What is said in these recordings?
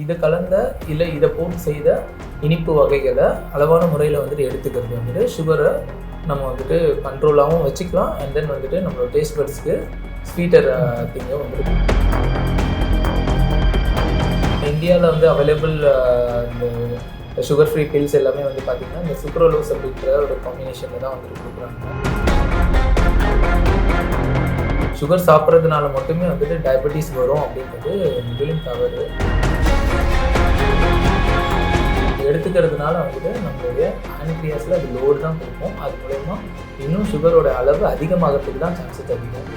இது கலந்த இல்லை இதை போட்டு செய்த இனிப்பு வகைகளை அளவான முறையில் வந்துட்டு எடுத்துக்கிறது வந்துட்டு சுகரை நம்ம வந்துட்டு கண்ட்ரோலாகவும் வச்சுக்கலாம். அண்ட் தென் வந்துட்டு நம்மளோட டேஸ்ட் பட்ஸ்க்கு ஸ்வீட்டர் திங்கை வந்துட்டு இந்தியாவில் வந்து அவைலபிள் இந்த சுகர் ஃப்ரீ பில்ஸ் எல்லாமே வந்து பார்த்திங்கன்னா இந்த சுக்ரோலோஸ் அப்படின்ற ஒரு காம்பினேஷனில் தான் வந்துட்டு கொடுக்குறாங்க. சுகர் சாப்பிட்றதுனால மட்டுமே வந்துட்டு டயபெட்டிஸ் வரும் அப்படின்றது முற்றிலும் தவறு. எடுத்துக்கிறதுனால வந்துட்டு நம்மளுடைய பேன்க்ரியாஸில் அது லோடு தான் கொடுக்கும். அது மூலயமா இன்னும் சுகரோட அளவு அதிகமாகிறதுக்கு தான் சான்சஸ் அதிகம்.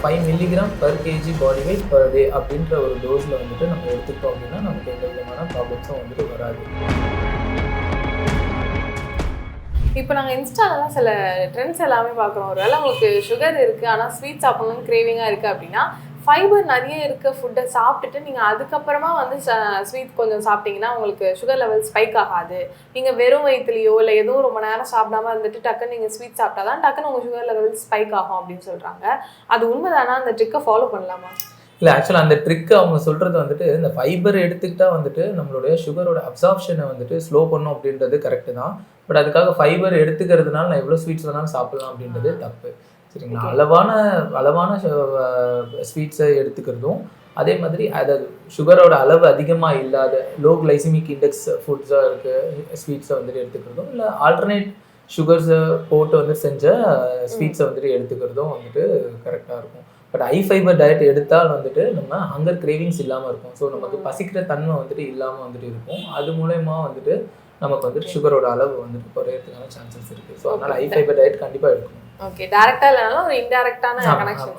5 milligram per kg body weight per day அப்படின்ற ஒரு டோஸில் வந்துட்டு நம்ம எடுத்துக்கிட்டோம் அப்படின்னா நமக்கு எந்த விதமான ப்ராப்ளம்ஸும் வந்துட்டு வராது. இப்போ நாங்கள் இன்ஸ்டாலலாம் சில ட்ரெண்ட்ஸ் எல்லாமே பார்க்குறோம். ஒரு வேளை உங்களுக்கு சுகர் இருக்குது ஆனால் ஸ்வீட் சாப்பிடணும்னு கிரேவிங்காக இருக்குது அப்படின்னா ஃபைபர் நிறைய இருக்க ஃபுட்டை சாப்பிட்டுட்டு நீங்கள் அதுக்கப்புறமா வந்து ஸ்வீட் கொஞ்சம் சாப்பிட்டீங்கன்னா உங்களுக்கு சுகர் லெவல் ஸ்பைக் ஆகாது. நீங்கள் வெறும் வயிற்றுலையோ இல்லை எதுவும் ரொம்ப நேரம் சாப்பிடாம இருந்துட்டு டக்குன்னு நீங்கள் ஸ்வீட் சாப்பிட்டா தான் டக்குன்னு உங்கள் சுகர் லெவல் ஸ்பைக் ஆகும் அப்படின்னு சொல்கிறாங்க. அது உண்மைதானா? அந்த ட்ரிக்கை ஃபாலோ பண்ணலாமா? இல்லை, ஆக்சுவலாக அந்த ட்ரிக்கு அவங்க சொல்கிறது வந்துட்டு இந்த ஃபைபர் எடுத்துக்கிட்டா வந்துட்டு நம்மளுடைய சுகரோட அப்சார்ப்ஷனை வந்துட்டு ஸ்லோ பண்ணும் அப்படின்றது கரெக்டு தான். பட் அதுக்காக ஃபைபர் எடுத்துக்கிறதுனால நான் எவ்வளோ ஸ்வீட்ஸ் வேணாலும் சாப்பிடலாம் அப்படின்றது தப்பு. சரிங்களா? அளவான ஸ்வீட்ஸை எடுத்துக்கிறதும் அதே மாதிரி அதாவது சுகரோட அளவு அதிகமாக இல்லாத லோ கிளைசிமிக் இண்டெக்ஸ் ஃபுட்ஸாக இருக்குது ஸ்வீட்ஸை வந்துட்டு எடுத்துக்கிறதும் இல்லை ஆல்டர்னேட் சுகர்ஸை போட்டு வந்து செஞ்ச ஸ்வீட்ஸை வந்துட்டு எடுத்துக்கிறதும் வந்துட்டு கரெக்டாக இருக்கும். பட் ஹை ஃபைபர் டயட் எடுத்தால் வந்துட்டு நம்ம ஹங்கர் கிரேவிங்ஸ் இல்லாமல் இருக்கும். ஸோ நமக்கு பசிக்கிற தன்மை வந்துட்டு இல்லாமல் வந்துட்டு இருக்கும். அது மூலயமா வந்துட்டு நமக்கு வந்துட்டு சுகரோட அளவு வந்துட்டு குறையறதுக்கான சான்சஸ் இருக்குது. ஸோ அதனால் ஹை ஃபைபர் டயட் கண்டிப்பாக எடுக்கணும். ஓகே, டைரக்டா இல்லனாலும் ஒரு இன்டைரக்டான கனெக்ஷன்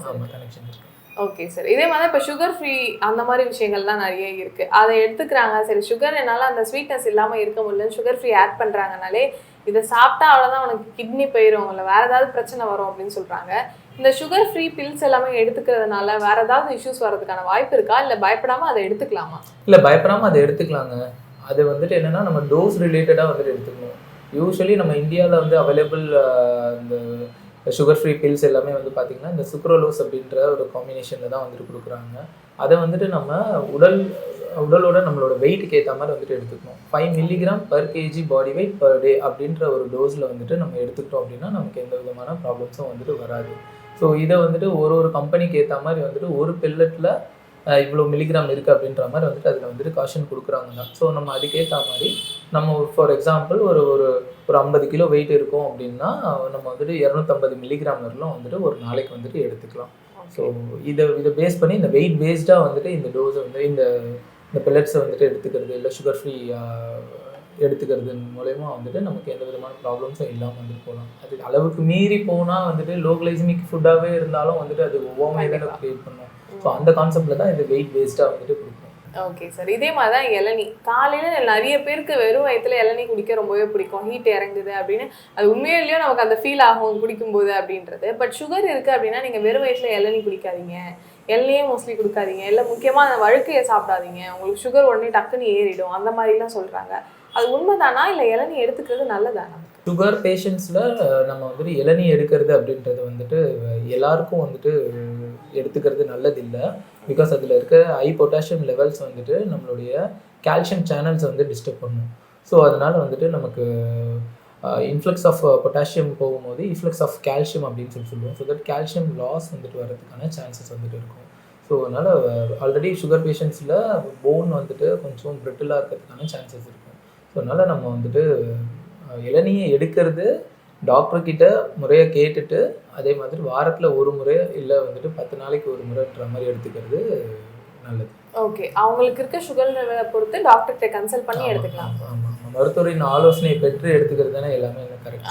இருக்கு. Okay sir. இதே மாதிரி இப்போ சுகர் ஃப்ரீ அந்த மாதிரி விஷயங்கள்லாம் நிறைய இருக்குது. அதை எடுத்துக்கிறாங்க. சரி, சுகர் என்னால் அந்த ஸ்வீட்னஸ் இல்லாமல் இருக்க முடியலன்னு சுகர் ஃப்ரீ ஆட் பண்ணுறாங்கனாலே இதை சாப்பிட்டா அவ்வளோதான் உனக்கு கிட்னி போயிடும் இல்லை வேறு ஏதாவது பிரச்சனை வரும் அப்படின்னு சொல்கிறாங்க. இந்த சுகர் ஃப்ரீ பில்ஸ் எல்லாமே எடுத்துக்கிறதுனால வேறு ஏதாவது இஷ்யூஸ் வர்றதுக்கான வாய்ப்பு இருக்கா? இல்லை பயப்படாமல் அதை எடுத்துக்கலாமா? இல்லை, பயப்படாமல் அதை எடுத்துக்கலாங்க. அது வந்துட்டு என்னென்னா நம்ம டோஸ் ரிலேட்டடாக வந்துட்டு எடுத்துக்கணும். யூஸ்வலி நம்ம இந்தியாவில் வந்து அவைலபிள் இந்த சுகர் ஃப்ரீ பில்ஸ் எல்லாமே வந்து பார்த்திங்கன்னா இந்த சுக்ரோலோஸ் அப்படின்ற ஒரு காம்பினேஷனில் தான் வந்துட்டு கொடுக்குறாங்க. அதை வந்துட்டு நம்ம உடலோட நம்மளோட வெயிட்டுக்கு ஏற்ற மாதிரி வந்துட்டு எடுத்துக்கணும். 5 milligram per kg body weight per day அப்படின்ற ஒரு டோஸில் வந்துட்டு நம்ம எடுத்துக்கிட்டோம் அப்படின்னா நமக்கு எந்த விதமான ப்ராப்ளம்ஸும் வந்துட்டு வராது. ஸோ இதை வந்துட்டு ஒரு கம்பெனிக்கு ஏற்ற மாதிரி வந்துட்டு ஒரு பெல்லட்டில் இவ்வளோ மில்லிகிராம் இருக்குது அப்படின்ற மாதிரி வந்துட்டு அதில் வந்துட்டு காஷன் கொடுக்குறாங்க தான். ஸோ நம்ம அதுக்கேற்ற மாதிரி நம்ம ஃபார் எக்ஸாம்பிள் ஒரு 50 கிலோ வெயிட் இருக்கும் அப்படின்னா நம்ம வந்துட்டு 250 மில்லிகிராம் வரலாம் வந்துட்டு ஒரு நாளைக்கு வந்துட்டு எடுத்துக்கலாம். ஸோ இதை பேஸ் பண்ணி இந்த வெயிட் பேஸ்டாக வந்துட்டு இந்த டோஸை வந்து இந்த பெல்லட்ஸை வந்துட்டு எடுத்துக்கிறது இல்லை சுகர் ஃப்ரீ எடுத்துக்கிறது மூலயமா வந்துட்டு நமக்கு எந்த விதமான ப்ராப்ளம்ஸும் இல்லாமல் வந்துட்டு போகலாம். அது அளவுக்கு மீறி போனால் வந்துட்டு லோ கிளைசிமிக் ஃபுட்டாகவே இருந்தாலும் வந்துட்டு அது ஒவ்வாமை தானே க்ரியேட் பண்ணும். ஸோ அந்த கான்செப்டில் தான் இது வெயிட் பேஸ்டாக வந்துட்டு கொடுக்கும். Okay sir. இதே மாதிரி தான் இளநீ. காலையில் நிறைய பேருக்கு வெறும் வயிற்றுல இளநீ குடிக்க ரொம்பவே பிடிக்கும். ஹீட் இறங்குது அப்படின்னு அது உண்மையிலேயோ நமக்கு அந்த ஃபீல் ஆகும் குடிக்கும்போது அப்படின்றது. பட் சுகர் இருக்குது அப்படின்னா நீங்கள் வெறும் வயிற்றுல இளநீ குடிக்காதீங்க, இளநியே மோஸ்ட்லி கொடுக்காதீங்க, இல்லை முக்கியமாக அந்த வழுக்கையை சாப்பிடாதீங்க, உங்களுக்கு சுகர் உடனே டக்குன்னு ஏறிடும் அந்த மாதிரிலாம் சொல்கிறாங்க. அது உண்மைதானா இல்லை இளநீ எடுத்துக்கிறது நல்லதானா? சுகர் பேஷண்ட்ஸில் நம்ம வந்துட்டு இளநீ எடுக்கிறது அப்படின்றது வந்துட்டு எல்லாருக்கும் வந்துட்டு எடுத்துக்கிறது நல்லதில்லை. பிகாஸ் அதில் இருக்க ஹை பொட்டாசியம் லெவல்ஸ் வந்துட்டு நம்மளுடைய கால்சியம் சேனல்ஸ் வந்து டிஸ்டர்ப் பண்ணும். ஸோ அதனால் வந்துட்டு நமக்கு இன்ஃப்ளக்ஸ் ஆஃப் பொட்டாசியம் போகும்போது இன்ஃப்ளக்ஸ் ஆஃப் கால்சியம் அப்படின்னு சொல்லுவோம். ஸோ தட் கால்சியம் லாஸ் வந்துட்டு வரதுக்கான சான்சஸ் வந்துட்டு இருக்கும். ஸோ அதனால் ஆல்ரெடி சுகர் பேஷண்ட்ஸில் போன் வந்துட்டு கொஞ்சம் பிரிட்டிலாக இருக்கிறதுக்கான சான்சஸ் இருக்கும். ஸோ அதனால் நம்ம வந்துட்டு இளநியை எடுக்கிறது டாக்டர்கிட்ட முறையை கேட்டுட்டு அதே மாதிரி வாரத்தில் ஒரு முறை இல்லை வந்துட்டு 10 நாளைக்கு ஒரு முறைன்ற மாதிரி எடுத்துக்கிறது நல்லது. ஓகே, அவங்களுக்கு இருக்க சுகர் லெவலை பொறுத்து டாக்டர்கிட்ட கன்சல்ட் பண்ணி எடுத்துக்கலாம். ஆமாம், மருத்துவரின் ஆலோசனை பெற்று எடுத்துக்கிறது தானே எல்லாமே கரெக்ட்.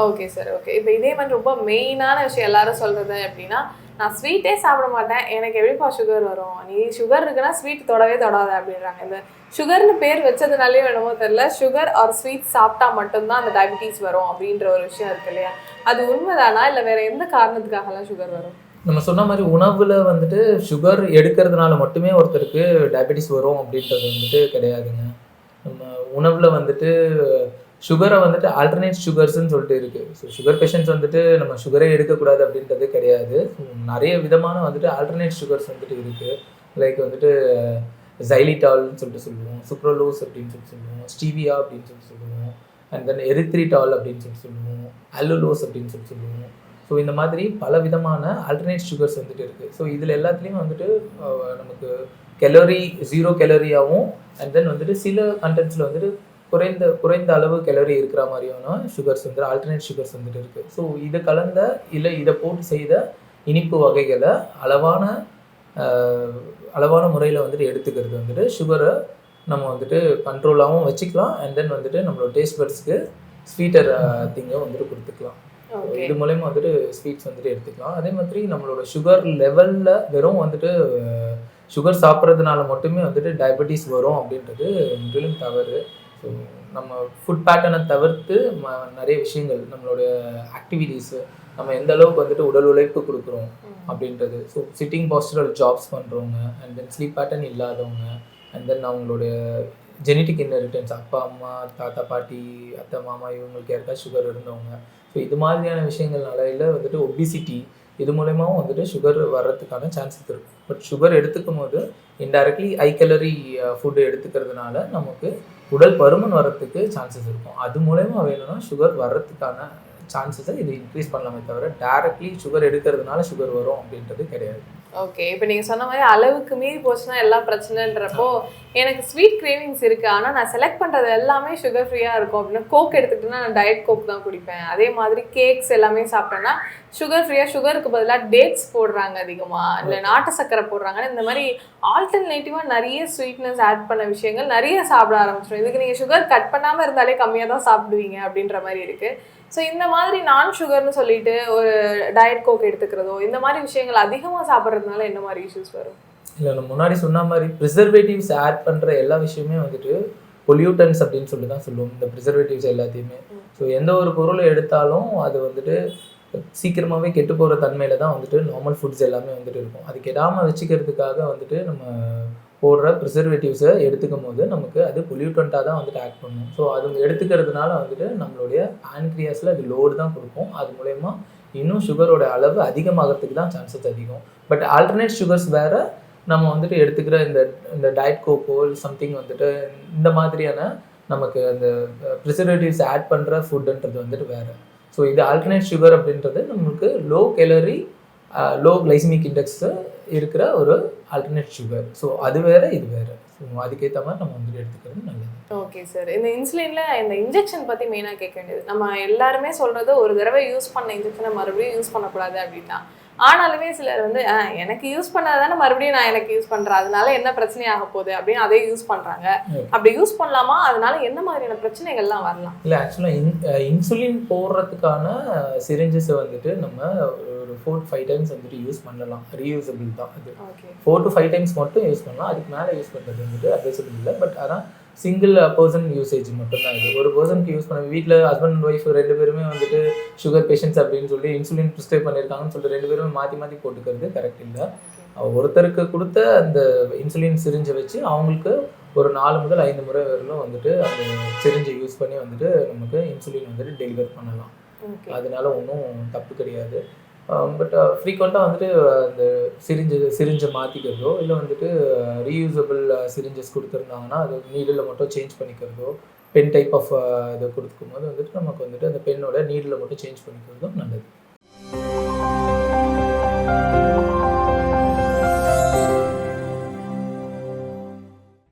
Okay sir. ஓகே, இப்போ இதே மாதிரி ரொம்ப மெயினான விஷயம் எல்லாரும் சொல்கிறது அப்படின்னா நான் ஸ்வீட்டே சாப்பிட மாட்டேன், எனக்கு எப்படிப்பா சுகர் வரும், நீ சுகர் இருக்குன்னா ஸ்வீட் தொடவே தொடாத அப்படின்றாங்க. இந்த சுகர்னு பேர் வச்சதுனாலே என்னமோ தெரியல, சுகர் ஆர் ஸ்வீட் சாப்பிட்டா மட்டும்தான் அந்த டயபிட்டிஸ் வரும் அப்படின்ற ஒரு விஷயம் இருக்கு இல்லையா? அது உண்மைதானா இல்லை வேற எந்த காரணத்துக்காகலாம் சுகர் வரும்? நம்ம சொன்ன மாதிரி உணவில் வந்துட்டு சுகர் எடுக்கிறதுனால மட்டுமே ஒருத்தருக்கு டயபெட்டிஸ் வரும் அப்படின்றது வந்துட்டு கிடையாதுங்க. நம்ம உணவில் வந்துட்டு சுகரை வந்துட்டு ஆல்டர்னேட் சுகர்ஸ்ன்னு சொல்லிட்டு இருக்குது. ஸோ சுகர் பேஷண்ட்ஸ் வந்துட்டு நம்ம சுகரே எடுக்கக்கூடாது அப்படின்றது கிடையாது. நிறைய விதமான வந்துட்டு ஆல்டர்னேட் சுகர்ஸ் வந்துட்டு இருக்குது. லைக் வந்துட்டு ஜைலிட்டால்னு சொல்லிட்டு சொல்லுவோம், சுக்ரோலோஸ் அப்படின்னு சொல்லுவோம், ஸ்டீவியா அப்படின்னு சொல்லுவோம், அண்ட் தென் எரித்ரிட்டால் அப்படின்னு சொல்லுவோம், அல்லுலோஸ் அப்படின்னு சொல்லுவோம். ஸோ இந்த மாதிரி பல விதமான ஆல்டர்னேட் சுகர்ஸ் வந்துட்டு இருக்குது. ஸோ இதில் எல்லாத்துலேயும் வந்துட்டு நமக்கு கெலோரி 0 கெலோரியாகவும் அண்ட் தென் வந்துட்டு சில கண்டென்ட்ஸில் வந்துட்டு குறைந்த அளவு கெலோரி இருக்கிற மாதிரியான சுகர்ஸ் வந்துட்டு ஆல்டர்னேட் சுகர்ஸ் வந்துட்டு இருக்குது. ஸோ இது கலந்த இல்லை இதை போட்டு செய்த இனிப்பு வகைகளை அளவான முறையில் வந்துட்டு எடுத்துக்கிறது வந்துட்டு சுகரை நம்ம வந்துட்டு கண்ட்ரோலாகவும் வச்சுக்கலாம். அண்ட் தென் வந்துட்டு நம்மளோட டேஸ்ட் பட்ஸ்க்கு ஸ்வீட்டர் திங்கை வந்துட்டு கொடுத்துக்கலாம். இது மூலயமா வந்துட்டு ஸ்வீட்ஸ் வந்துட்டு எடுத்துக்கலாம். அதே மாதிரி நம்மளோட சுகர் லெவலில் வெறும் வந்துட்டு சுகர் சாப்பிட்றதுனால மட்டுமே வந்துட்டு டயபெட்டிஸ் வரும் அப்படின்றது முற்றிலும் தவறு. ஸோ நம்ம ஃபுட் பேட்டர்னை தவிர்த்து நிறைய விஷயங்கள் நம்மளுடைய ஆக்டிவிட்டீஸு நம்ம எந்த அளவுக்கு வந்துட்டு உடல் உழைப்பு கொடுக்குறோம் அப்படின்றது. ஸோ சிட்டிங் பாஸ்டரல் ஜாப்ஸ் பண்ணுறவங்க அண்ட் தென் ஸ்லீப் பேட்டர்ன் இல்லாதவங்க அண்ட் தென் அவங்களுடைய ஜெனட்டிக் இன்ஹெரிட்டன்ஸ் அப்பா அம்மா தாத்தா பாட்டி அத்தை மாமா இவங்களுக்கு யாருக்கா சுகர் இருந்தவங்க. ஸோ இது மாதிரியான விஷயங்கள்னால இல்லை வந்துட்டு ஒபிசிட்டி இது மூலயமாவும் வந்துட்டு சுகர் வர்றதுக்கான சான்சஸ் இருக்கும். பட் சுகர் எடுத்துக்கும் போது இன்டைரக்ட்லி ஹை கலரி ஃபுட்டு எடுத்துக்கிறதுனால நமக்கு உடல் பருமன் வர்றதுக்கு சான்சஸ் இருக்கும். அது மூலயமா வேணும்னா சுகர் வர்றதுக்கான சான்சஸை இது இன்க்ரீஸ் பண்ணலாமே தவிர டைரக்ட்லி சுகர் எடுக்கிறதுனால சுகர் வரும் அப்படின்றது கிடையாது. ஓகே, இப்போ நீங்கள் சொன்ன மாதிரி அளவுக்கு மீறி போச்சுன்னா எல்லா பிரச்சனைன்றப்போ எனக்கு ஸ்வீட் கிரேவிங்ஸ் இருக்குது, ஆனால் நான் செலக்ட் பண்ணுறது எல்லாமே சுகர் ஃப்ரீயாக இருக்கும் அப்படின்னா கோக் எடுத்துக்கிட்டேன்னா நான் டயட் கோக் தான் குடிப்பேன். அதே மாதிரி கேக்ஸ் எல்லாமே சாப்பிட்டேன்னா சுகர் ஃப்ரீயாக சுகருக்கு பதிலாக டேட்ஸ் போடுறாங்க அதிகமாக, இல்லை நாட்டு சக்கரை போடுறாங்க. இந்த மாதிரி ஆல்டர்னேட்டிவாக நிறைய ஸ்வீட்னஸ் ஆட் பண்ண விஷயங்கள் நிறைய சாப்பிட ஆரம்பிச்சிடும். இதுக்கு நீங்கள் சுகர் கட் பண்ணாமல் இருந்தாலே கம்மியாக தான் சாப்பிடுவீங்க அப்படின்ற மாதிரி இருக்குது. ஸோ இந்த மாதிரி நான் சுகர்னு சொல்லிட்டு ஒரு டயட் கோக் எடுத்துக்கிறதோ இந்த மாதிரி விஷயங்கள் அதிகமாக சாப்பிட்றதுனால என்ன மாதிரி இஷ்யூஸ் வரும்? இல்லை நம்ம முன்னாடி சொன்ன மாதிரி ப்ரிசர்வேட்டிவ்ஸ் ஆட் பண்ணுற எல்லா விஷயமே வந்துட்டு பொல்யூட்டன்ஸ் அப்படின்னு சொல்லி தான் சொல்லுவோம் இந்த ப்ரிசர்வேட்டிவ்ஸ் எல்லாத்தையுமே. ஸோ எந்த ஒரு பொருளை எடுத்தாலும் அது வந்துட்டு சீக்கிரமாகவே கெட்டு போகிற தன்மையில் தான் வந்துட்டு நார்மல் ஃபுட்ஸ் எல்லாமே வந்துட்டு இருக்கும். அது கெடாமல் வச்சுக்கிறதுக்காக வந்துட்டு நம்ம போடுற ப்ரிசர்வேட்டிவ்ஸை எடுத்துக்கும் போது நமக்கு அது பொல்யூட்டண்ட்டாக தான் வந்துட்டு ஆக்ட் பண்ணும். ஸோ அது எடுத்துக்கிறதுனால வந்துட்டு நம்மளுடைய பேன்க்ரியாஸில் அது லோடு தான் கொடுக்கும். அது மூலயமா இன்னும் சுகரோட அளவு அதிகமாகிறதுக்கு தான் சான்சஸ் அதிகம். பட் ஆல்டர்னேட் சுகர்ஸ் வேறு நம்ம வந்துட்டு எடுத்துக்கிற இந்த டயட் கோக்கோ சம்திங் வந்துட்டு இந்த மாதிரியான நமக்கு அந்த ப்ரிசர்வேட்டிவ்ஸ் ஆட் பண்ணுற ஃபுட்டுன்றது வந்துட்டு வேறு. ஸோ இது ஆல்டர்னேட் சுகர் அப்படின்றது நம்மளுக்கு low calorie low glycaemic index இருக்கிற ஒரு ஆல்டர்னேட் சுகர். ஸோ அது வேறு இது வேறு. ஸோ அதுக்கேற்ற மாதிரி நம்ம வந்துட்டு எடுத்துக்கிறது நல்லது. ஓகே சார், இந்த இன்சுலினில் இந்த இன்ஜெக்ஷன் பற்றி மெயினாக கேட்க வேண்டியது. நம்ம எல்லாருமே சொல்கிறது ஒரு தடவை யூஸ் பண்ண இன்ஜெக்ஷனை மறுபடியும் யூஸ் பண்ணக்கூடாது அப்படின்னா, ஆனாலுமே சிலர் வந்து எனக்கு யூஸ் பண்ணால் தானே மறுபடியும் நான் எனக்கு யூஸ் பண்ணுறேன், அதனால என்ன பிரச்சனை ஆக போகுது அப்படின்னு அதே யூஸ் பண்ணுறாங்க. அப்படி யூஸ் பண்ணலாமா? அதனால என்ன மாதிரியான பிரச்சனைகள்லாம் வரலாம்? இல்லை ஆக்சுவலாக இன்சுலின் போடுறதுக்கான சிரிஞ்சஸை வந்துட்டு நம்ம ஒரு 4 to 5 டைம்ஸ் வந்துட்டு யூஸ் பண்ணலாம். ரீயூசபிள் தான் அது. 4 to 5 டைம்ஸ் மட்டும் யூஸ் பண்ணலாம். அதுக்கு மேலே யூஸ் பண்ணுறது வந்துட்டு அட்வைசபிள் இல்லை. பட் ஆனால் சிங்கிள் பர்சன் யூசேஜ் மட்டும்தான் இது. ஒரு பர்சனுக்கு யூஸ் பண்ண வீட்டில் ஹஸ்பண்ட் அண்ட் ஒய்ஃப் 2 பேருமே வந்துட்டு சுகர் பேஷண்ட்ஸ் அப்படின்னு சொல்லி இன்சுலின் ப்ரிஸ்கிரைப் பண்ணியிருக்காங்கன்னு சொல்லிட்டு 2 பேருமே மாற்றி போட்டுக்கிறது கரெக்ட் இல்லை. ஒருத்தருக்கு கொடுத்த அந்த இன்சுலின் சிரிஞ்சை வச்சு அவங்களுக்கு ஒரு 4 முதல் 5 முறை வரலும் வந்துட்டு அந்த சிரிஞ்சை யூஸ் பண்ணி வந்துட்டு நமக்கு இன்சுலின் வந்துட்டு டெலிவர் பண்ணலாம். அதனால ஒன்றும் தப்பு கிடையாது. பட் ஃப்ரீக்வெண்ட்டாக வந்துட்டு அந்த சிரிஞ்சை மாற்றிக்கிறதோ இல்லை வந்துட்டு ரீயூசபிள் சிரிஞ்சஸ் கொடுத்துருந்தாங்கன்னா அது நீடில் மட்டும் சேஞ்ச் பண்ணிக்கிறதோ, பென் டைப் ஆஃப் இதை கொடுக்கும் போது வந்துட்டு நமக்கு வந்துட்டு அந்த பென்னோட நீடில் மட்டும் சேஞ்ச் பண்ணிக்கிறதும் நல்லது.